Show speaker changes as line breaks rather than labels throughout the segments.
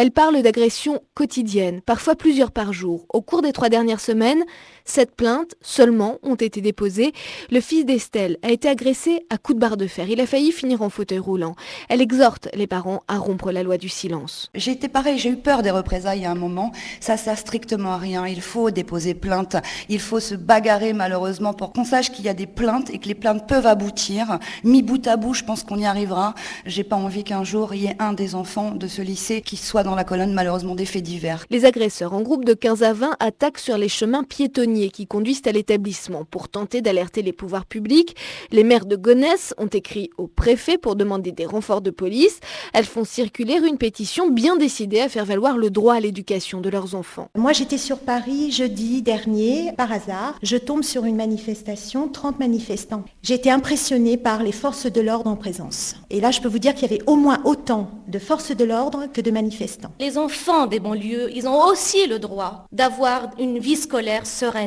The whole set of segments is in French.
Elle parle d'agressions quotidiennes, parfois plusieurs par jour. Au cours des 3 dernières semaines, 7 plaintes seulement ont été déposées. Le fils d'Estelle a été agressé à coups de barre de fer. Il a failli finir en fauteuil roulant. Elle exhorte les parents à rompre la loi du silence.
J'ai été pareil, j'ai eu peur des représailles à un moment. Ça sert strictement à rien. Il faut déposer plainte. Il faut se bagarrer malheureusement pour qu'on sache qu'il y a des plaintes et que les plaintes peuvent aboutir. Mis bout à bout, je pense qu'on y arrivera. J'ai pas envie qu'un jour il y ait un des enfants de ce lycée qui soit dans la colonne malheureusement des faits divers.
Les agresseurs, en groupe de 15 à 20, attaquent sur les chemins piétonniers qui conduisent à l'établissement. Pour tenter d'alerter les pouvoirs publics, les maires de Gonesse ont écrit au préfet pour demander des renforts de police. Elles font circuler une pétition bien décidée à faire valoir le droit à l'éducation de leurs enfants.
Moi, j'étais sur Paris jeudi dernier, par hasard. Je tombe sur une manifestation, 30 manifestants. J'ai été impressionnée par les forces de l'ordre en présence. Et là, je peux vous dire qu'il y avait au moins autant de forces de l'ordre que de manifestants.
Les enfants des banlieues, ils ont aussi le droit d'avoir une vie scolaire sereine.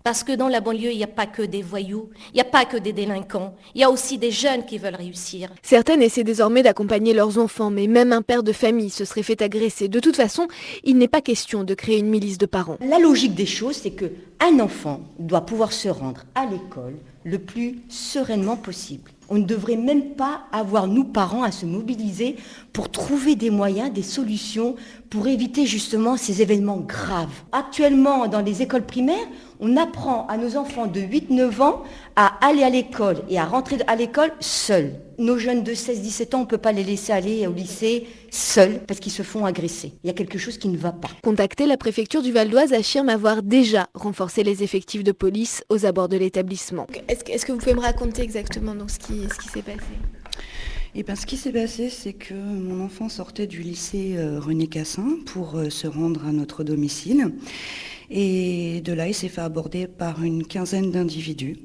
Parce que dans la banlieue, il n'y a pas que des voyous, il n'y a pas que des délinquants, il y a aussi des jeunes qui veulent réussir.
Certaines essaient désormais d'accompagner leurs enfants, mais même un père de famille se serait fait agresser. De toute façon, il n'est pas question de créer une milice de parents.
La logique des choses, c'est qu'un enfant doit pouvoir se rendre à l'école le plus sereinement possible. On ne devrait même pas avoir, nous parents, à se mobiliser pour trouver des moyens, des solutions pour éviter justement ces événements graves. Actuellement, dans les écoles primaires, on apprend à nos enfants de 8-9 ans à aller à l'école et à rentrer à l'école seuls. Nos jeunes de 16-17 ans, on ne peut pas les laisser aller au lycée seuls parce qu'ils se font agresser. Il y a quelque chose qui ne va pas.
Contacté, la préfecture du Val-d'Oise affirme avoir déjà renforcé les effectifs de police aux abords de l'établissement. Est-ce que vous pouvez me raconter exactement donc, ce qui s'est passé ?
Et ben, ce qui s'est passé, c'est que mon enfant sortait du lycée René Cassin pour se rendre à notre domicile. Et de là, il s'est fait aborder par une quinzaine d'individus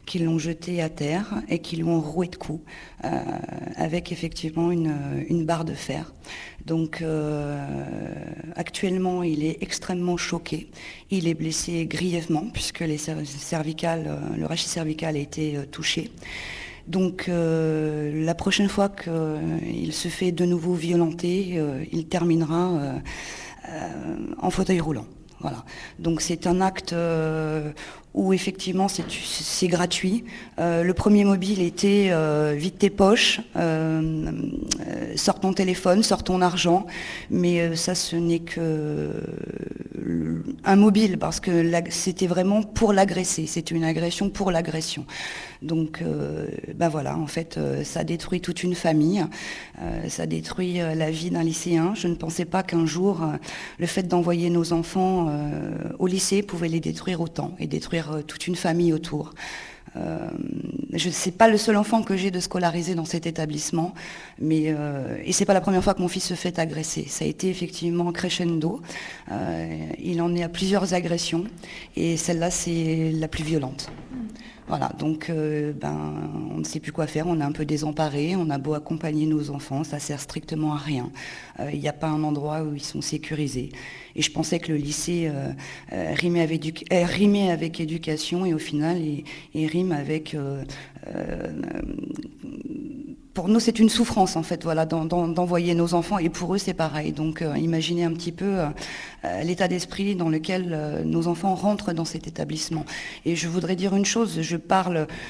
qui l'ont jeté à terre et qui lui ont roué de coups avec effectivement une barre de fer. Donc actuellement, il est extrêmement choqué. Il est blessé grièvement puisque le rachis cervical a été touché. Donc la prochaine fois qu'il se fait de nouveau violenter, il terminera en fauteuil roulant. Voilà. Donc c'est un acte où effectivement c'est gratuit. Le premier mobile était vide tes poches, sors ton téléphone, sors ton argent, mais ça ce n'est que un mobile parce que c'était vraiment pour l'agresser, c'était une agression pour l'agression. Donc voilà, en fait ça détruit toute une famille, ça détruit la vie d'un lycéen. Je ne pensais pas qu'un jour le fait d'envoyer nos enfants au lycée pouvait les détruire autant et détruire toute une famille autour. C'est pas le seul enfant que j'ai de scolariser dans cet établissement, mais et c'est pas la première fois que mon fils se fait agresser. Ça a été effectivement crescendo. Il en est à plusieurs agressions et celle-là c'est la plus violente. Voilà, donc on ne sait plus quoi faire, on est un peu désemparés, on a beau accompagner nos enfants, ça sert strictement à rien. Il n'y a pas un endroit où ils sont sécurisés. Et je pensais que le lycée rimait avec éducation et au final il rime avec... pour nous, c'est une souffrance, en fait, voilà, d'envoyer nos enfants, et pour eux, c'est pareil. Donc, imaginez un petit peu l'état d'esprit dans lequel nos enfants rentrent dans cet établissement. Et je voudrais dire une chose,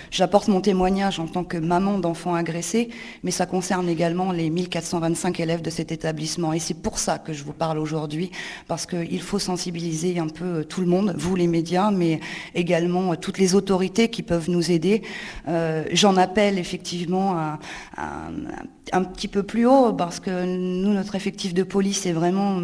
j'apporte mon témoignage en tant que maman d'enfants agressés, mais ça concerne également les 1425 élèves de cet établissement. Et c'est pour ça que je vous parle aujourd'hui, parce qu'il faut sensibiliser un peu tout le monde, vous les médias, mais également toutes les autorités qui peuvent nous aider. J'en appelle effectivement un petit peu plus haut parce que nous, notre effectif de police est vraiment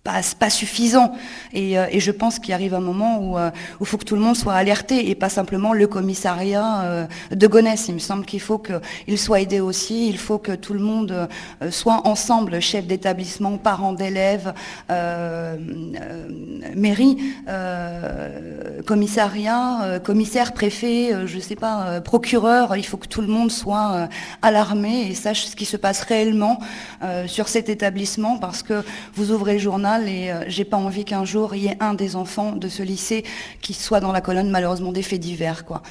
pas suffisant et je pense qu'il arrive un moment où il faut que tout le monde soit alerté et pas simplement le commissariat de Gonesse. Il me semble qu'il faut qu'il soit aidé aussi, il faut que tout le monde soit ensemble, chef d'établissement, parents d'élèves, mairie, commissariat, commissaire, préfet, je sais pas, procureur. Il faut que tout le monde soit alarmé et sache ce qui se passe réellement sur cet établissement parce que vous ouvrez le journal, mal et j'ai pas envie qu'un jour il y ait un des enfants de ce lycée qui soit dans la colonne malheureusement des faits divers, quoi.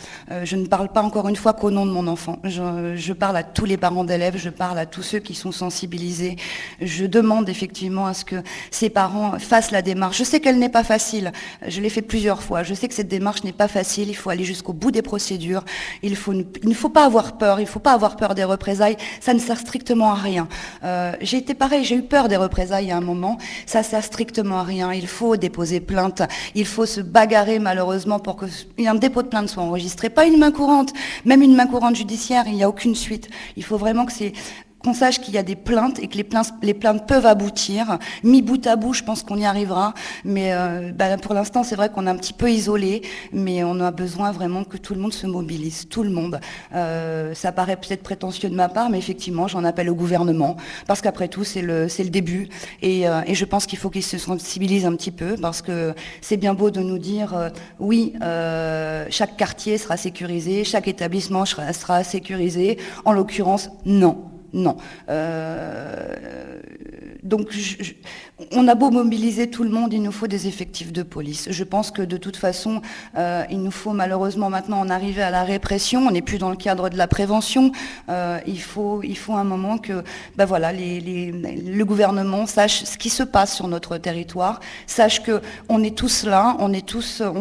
Je ne parle pas encore une fois qu'au nom de mon enfant. Je parle à tous les parents d'élèves, je parle à tous ceux qui sont sensibilisés. Je demande effectivement à ce que ces parents fassent la démarche. Je sais qu'elle n'est pas facile. Je l'ai fait plusieurs fois. Je sais que cette démarche n'est pas facile. Il faut aller jusqu'au bout des procédures. Il ne faut pas avoir peur. Il ne faut pas avoir peur des représailles. Ça ne sert strictement à rien. J'ai été pareil. J'ai eu peur des représailles à un moment. Ça sert strictement à rien. Il faut déposer plainte. Il faut se bagarrer malheureusement pour qu'un dépôt de plainte soit enregistré. Pas une main courante. Même une main courante judiciaire, il n'y a aucune suite. Il faut vraiment qu'on sache qu'il y a des plaintes et que les plaintes peuvent aboutir. Mis bout à bout, je pense qu'on y arrivera. Mais pour l'instant, c'est vrai qu'on est un petit peu isolé, mais on a besoin vraiment que tout le monde se mobilise, tout le monde. Ça paraît peut-être prétentieux de ma part, mais effectivement, j'en appelle au gouvernement, parce qu'après tout, c'est le début. Et je pense qu'il faut qu'ils se sensibilisent un petit peu, parce que c'est bien beau de nous dire, oui, chaque quartier sera sécurisé, chaque établissement sera sécurisé. En l'occurrence, non. Non. Donc, on a beau mobiliser tout le monde, il nous faut des effectifs de police. Je pense que de toute façon, il nous faut malheureusement maintenant en arriver à la répression. On n'est plus dans le cadre de la prévention. Il faut un moment que, le gouvernement sache ce qui se passe sur notre territoire, sache que on est tous là, on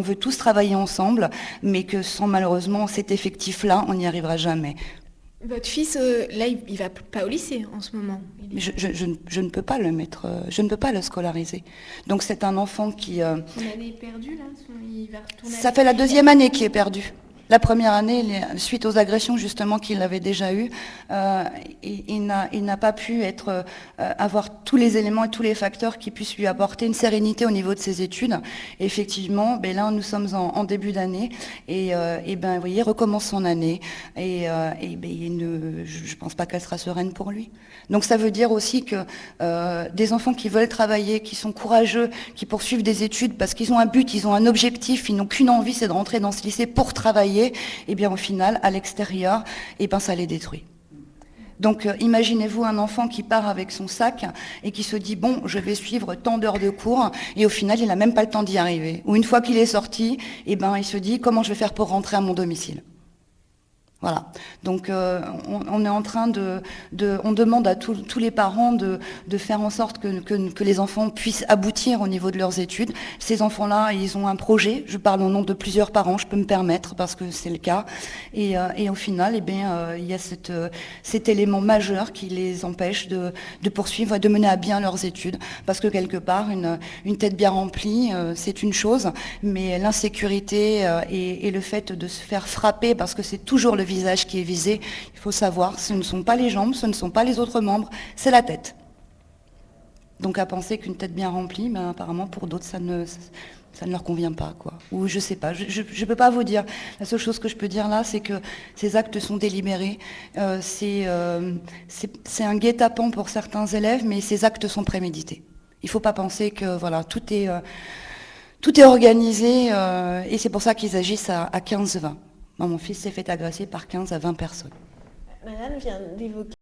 veut tous travailler ensemble, mais que sans malheureusement cet effectif-là, on n'y arrivera jamais.
Votre fils, là, il va pas au lycée en ce moment.
Je ne peux pas le mettre, je ne peux pas le scolariser. Donc c'est un enfant qui...
Son année est perdue, là il va retourner.
Ça fait la deuxième année qui est perdue. La première année, suite aux agressions justement qu'il avait déjà eues, il n'a pas pu avoir tous les éléments et tous les facteurs qui puissent lui apporter une sérénité au niveau de ses études. Et effectivement, là nous sommes en début d'année et vous voyez, il recommence son année et je pense pas qu'elle sera sereine pour lui. Donc ça veut dire aussi que des enfants qui veulent travailler, qui sont courageux, qui poursuivent des études parce qu'ils ont un but, ils ont un objectif, ils n'ont qu'une envie, c'est de rentrer dans ce lycée pour travailler. Et bien au final, à l'extérieur, ça les détruit. Donc imaginez-vous un enfant qui part avec son sac et qui se dit bon, je vais suivre tant d'heures de cours et au final, il n'a même pas le temps d'y arriver. Ou une fois qu'il est sorti, il se dit comment je vais faire pour rentrer à mon domicile. Voilà. Donc on est en train on demande à tous les parents de faire en sorte que les enfants puissent aboutir au niveau de leurs études. Ces enfants-là, ils ont un projet. Je parle au nom de plusieurs parents, je peux me permettre parce que c'est le cas. Et au final, il y a cet élément majeur qui les empêche de poursuivre et de mener à bien leurs études. Parce que quelque part, une tête bien remplie, c'est une chose, mais l'insécurité et le fait de se faire frapper, parce que c'est toujours le visage qui est visé, il faut savoir, ce ne sont pas les jambes, ce ne sont pas les autres membres, c'est la tête. Donc à penser qu'une tête bien remplie, apparemment pour d'autres ça ne leur convient pas, quoi. Ou je sais pas, je peux pas vous dire. La seule chose que je peux dire là, c'est que ces actes sont délibérés. C'est un guet-apens pour certains élèves, mais ces actes sont prémédités. Il faut pas penser que tout est organisé et c'est pour ça qu'ils agissent à 15-20. Mon fils s'est fait agresser par 15 à 20 personnes.
Madame vient d'évoquer